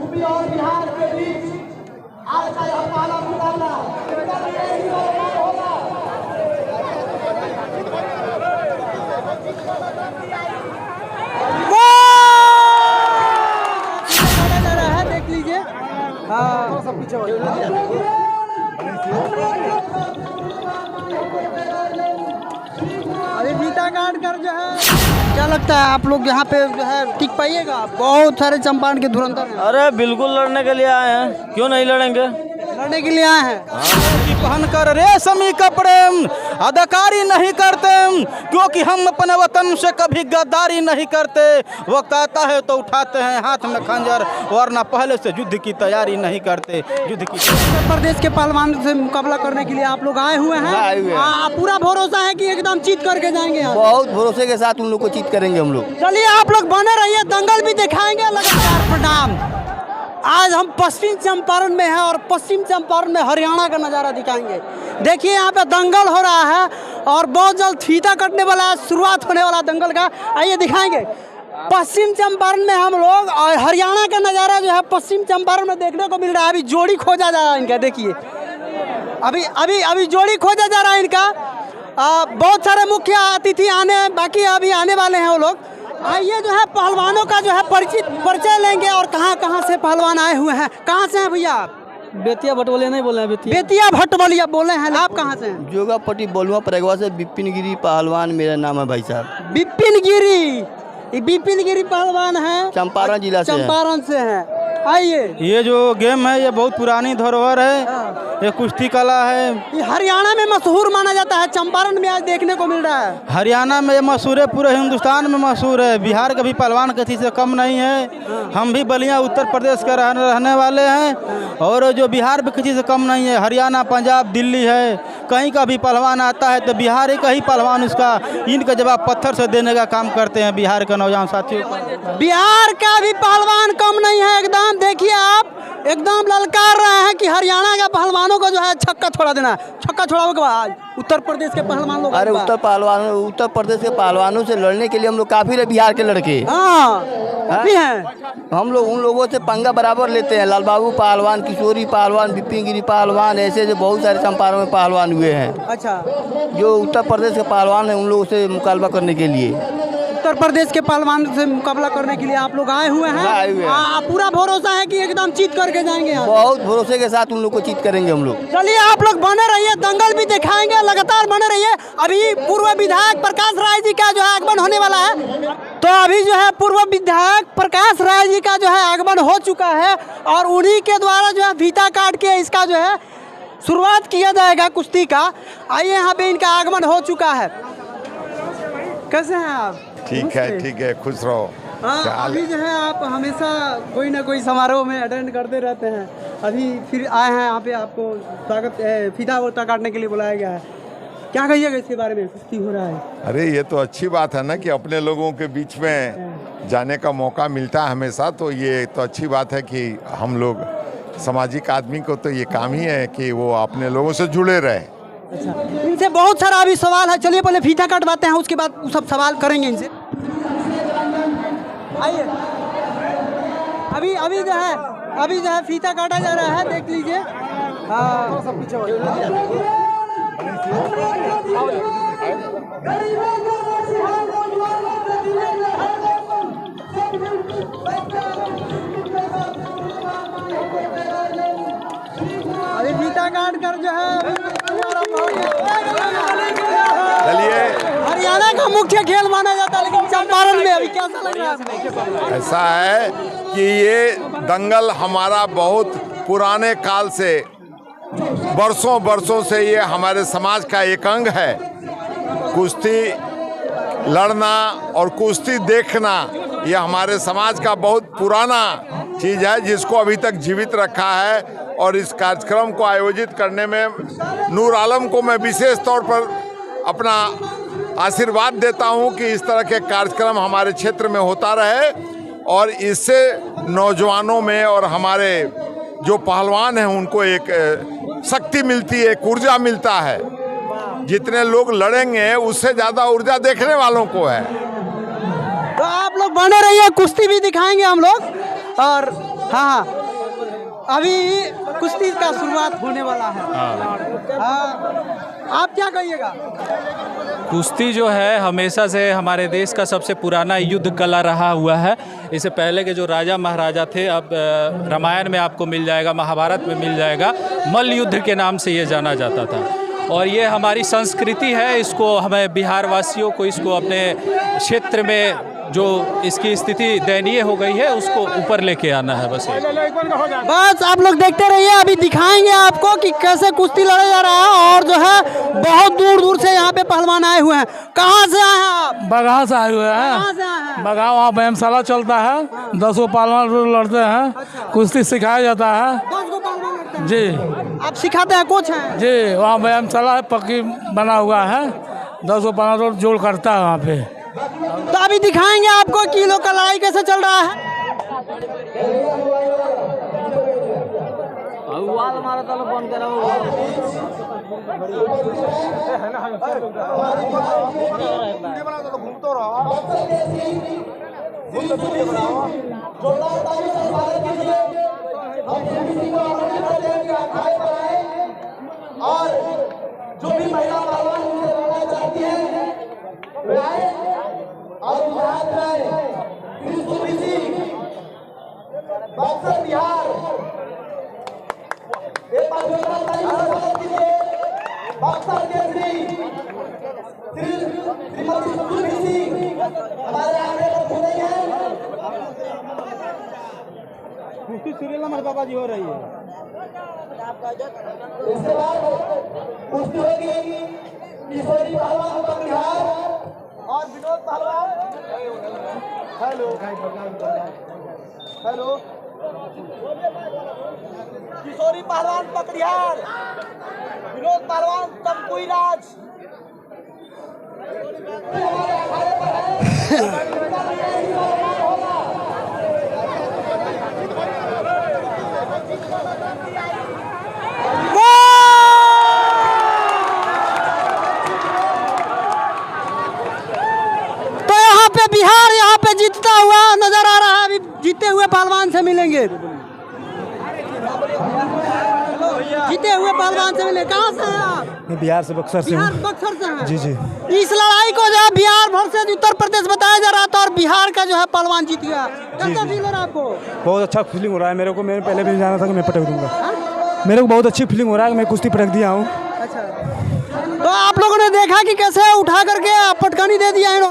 UP और बिहार के बीच आज का यह पहला मुकाबला होगा। देख लीजिए अभी फीता काट कर जो है क्या लगता है आप लोग यहाँ पे जो है टिक पाइएगा? बहुत सारे चंपारण के धुरंधर हैं। अरे बिल्कुल लड़ने के लिए आए हैं, क्यों नहीं लड़ेंगे? लड़ने के लिए आए हैं। पहन कर रेशमी कपड़े अदाकारी नहीं करते, क्योंकि हम अपने वतन से कभी गद्दारी नहीं करते। वक्त आता है तो उठाते हैं हाथ में खंजर, वरना पहले से युद्ध की तैयारी नहीं करते। युद्ध की उत्तर प्रदेश के पहलवान से मुकाबला करने के लिए आप लोग आए हुए हैं। पूरा भरोसा है कि एकदम जीत करके जाएंगे? बहुत भरोसे के साथ उन लोग को जीत करेंगे हम लोग। चलिए आप लोग बने रहिए, दंगल भी दिखाएंगे लगातार। प्रणाम। आज हम पश्चिम चंपारण में हैं और पश्चिम चंपारण में हरियाणा का नज़ारा दिखाएंगे। देखिए यहाँ पे दंगल हो रहा है और बहुत जल्द फीता कटने वाला है, शुरुआत होने वाला दंगल का। आइए दिखाएंगे पश्चिम चंपारण में हम लोग, और हरियाणा का नज़ारा जो है पश्चिम चंपारण में देखने को मिल रहा है। अभी जोड़ी खोजा जा रहा है इनका, देखिए अभी अभी अभी जोड़ी खोजा जा रहा है इनका। बहुत सारे मुख्य अतिथि बाकी अभी आने वाले हैं वो लोग। आइए जो है पहलवानों का जो है परिचय लेंगे और कहाँ कहाँ से पहलवान आए हुए हैं। कहाँ से हैं भैया आप? बेतिया भटवलिया नहीं बोले हैं, बेतिया भटवलिया बोले हैं। आप कहाँ से हैं? जोगापट्टी बोलुआ परगवा से बिपिन गिरी पहलवान मेरा नाम है भाई साहब। बिपिन गिरी, बिपिन गिरी पहलवान है, चंपारण जिला से। चंपारण से है। आइए, ये जो गेम है ये बहुत पुरानी धरोहर है, ये कुश्ती कला है। ये हरियाणा में मशहूर माना जाता है, चंपारण में आज देखने को मिल रहा है। हरियाणा में ये मशहूर है, पूरे हिंदुस्तान में मशहूर है। बिहार का भी पहलवान किसी से कम नहीं है। हम भी बलिया उत्तर प्रदेश के रहने वाले हैं, और जो बिहार भी किसी से कम नहीं है। हरियाणा, पंजाब, दिल्ली है, कहीं का भी पहलवान आता है तो बिहार का ही पहलवान उसका इनका जवाब पत्थर से देने का काम करते हैं बिहार के नौजवान साथियों। बिहार का भी पहलवान कम नहीं है एकदम। देखिए आप एकदम ललकार रहे हैं कि हरियाणा के पहलवानों को जो है छक्का छोड़ा देना है। छक्का छोड़ाने के बाद उत्तर प्रदेश के पहलवान लोग, अरे उत्तर प्रदेश के पहलवानों से लड़ने के लिए हम लोग काफी रहे बिहार के लड़के। भी हैं। हम लोग उन लोगों से पंगा बराबर लेते हैं। लाल बाबू पहलवान, किशोरी पहलवान, बिपिन गिरी पहलवान, ऐसे जो बहुत सारे चंपारण में पहलवान हुए हैं। अच्छा, जो उत्तर प्रदेश के पहलवान हैं उन लोगों से मुकाबला करने के लिए, उत्तर प्रदेश के पहलवान से मुकाबला करने के लिए आप लोग आए हुए हैं। आए हुए हैं। पूरा भरोसा है कि एकदम जीत करके जाएंगे? बहुत भरोसे के साथ उन लोग को जीत करेंगे हम लोग। चलिए आप लोग बने रहिए, दंगल भी दिखाएंगे, लगातार बने रहिए। अभी पूर्व विधायक प्रकाश राय जी का जो है आगमन होने वाला है, तो अभी जो है पूर्व विधायक प्रकाश राय जी का जो है आगमन हो चुका है और उन्हीं के द्वारा जो है फीता काट के इसका जो है शुरुआत किया जाएगा कुश्ती का। आइए यहाँ पे इनका आगमन हो चुका है। कैसे हैं आप? ठीक है, खुश रहो। अभी जो है आप हमेशा कोई ना कोई समारोह में अटेंड करते रहते हैं, अभी फिर आए हैं यहाँ पे, आपको स्वागत फीता वोता काटने के लिए बुलाया गया है। क्या कहिएगा इसके बारे में, कुश्ती हो रहा है? अरे ये तो अच्छी बात है ना कि अपने लोगों के बीच में जाने का मौका मिलता है हमेशा, तो ये तो अच्छी बात है कि हम लोग सामाजिक आदमी को तो ये काम ही है कि वो अपने लोगों से जुड़े रहे। अच्छा, इनसे बहुत सारा अभी सवाल है। चलिए पहले फीता काटवाते हैं, उसके बाद सब सवाल करेंगे इनसे। आइए, अभी जो है फीता काटा जा रहा है, देख लीजिए। अभी फीता काट कर जो है चलिए, हरियाणा का मुख्य खेल माना जाता है, लेकिन चंपारण में अभी कैसा लग रहा है? ऐसा है कि ये दंगल हमारा बहुत पुराने काल से, बरसों से ये हमारे समाज का एक अंग है। कुश्ती लड़ना और कुश्ती देखना ये हमारे समाज का बहुत पुराना चीज़ है, जिसको अभी तक जीवित रखा है। और इस कार्यक्रम को आयोजित करने में नूर आलम को मैं विशेष तौर पर अपना आशीर्वाद देता हूं कि इस तरह के कार्यक्रम हमारे क्षेत्र में होता रहे और इससे नौजवानों में और हमारे जो पहलवान हैं उनको एक शक्ति मिलती है, एक ऊर्जा मिलता है। जितने लोग लड़ेंगे उससे ज़्यादा ऊर्जा देखने वालों को है। तो आप लोग बने रहिए, कुश्ती भी दिखाएंगे हम लोग। और हाँ, अभी कुश्ती का शुरुआत होने वाला है। आप क्या कहिएगा? कुश्ती जो है हमेशा से हमारे देश का सबसे पुराना युद्ध कला रहा हुआ है। इससे पहले के जो राजा महाराजा थे, अब रामायण में आपको मिल जाएगा, महाभारत में मिल जाएगा, मल्ल युद्ध के नाम से ये जाना जाता था। और ये हमारी संस्कृति है, इसको हमें बिहार वासियों को इसको अपने क्षेत्र में जो इसकी स्थिति दयनीय हो गई है उसको ऊपर लेके आना है। बस आप लोग देखते रहिए, अभी दिखाएंगे आपको कि कैसे कुश्ती लड़ा जा रहा है। और जो है बहुत दूर दूर से यहाँ पे पहलवान आए हुए हैं। कहाँ से आए हैं आप? बगहा से आए हुए कहाँ से आए हैं। हैं? बगहा वहाँ व्यायामशाला चलता है, 10 पहलवान रोज लड़ते हैं। कुश्ती सिखाया जाता है 10 को पहलवान लड़ते हैं। जी। आप सिखाते हैं, कोच हैं? जी, वहाँ व्यायामशाला है, पक्की बना हुआ है, 10 पहलवान रोज जोड़ करता है वहाँ पे। तो अभी दिखाएंगे आपको कि लोग का लड़ाई कैसे चल रहा है। और जो भी महिला पहलवान उनसे लड़ना चाहती है वे आए और गुजरात में बक्सर बिहार बक्सर के श्रीमती सुधीर हमारे आगे पर नहीं है। कुश्ती सीरियल नंबर बाबा जी हो रही है। इसके बाद कुश्ती होगी किशोरी पहलवान का बिहार और विनोद पहलवान। हेलो हेलो, किशोरी पहलवान पकड़ियार, विनोद पहलवान तमकुई राज। बिहार यहाँ पे जीतता हुआ नजर आ रहा है। अभी जीते हुए पहलवान से मिलेंगे, जीते हुए पहलवान से मिलेंगे। कहाँ से हैं आप? मैं बिहार से, बक्सर से बिहार हूँ। बक्सर से हैं? जी जी। इस लड़ाई को जो है बिहार वर्सेस उत्तर प्रदेश बताया जा रहा था और बिहार का जो है पहलवान जीत गया। कैसा फील हो रहा है आपको? बहुत अच्छा फीलिंग हो रहा है मेरे को। मैंने पहले भी जाना था कि मैं पटक दूंगा। मेरे को बहुत अच्छी फीलिंग हो रहा है कि मैं कुश्ती पटक दिया हूँ। अच्छा, तो आप लोगों ने देखा कि कैसे उठा करके पटकानी दे दिया है।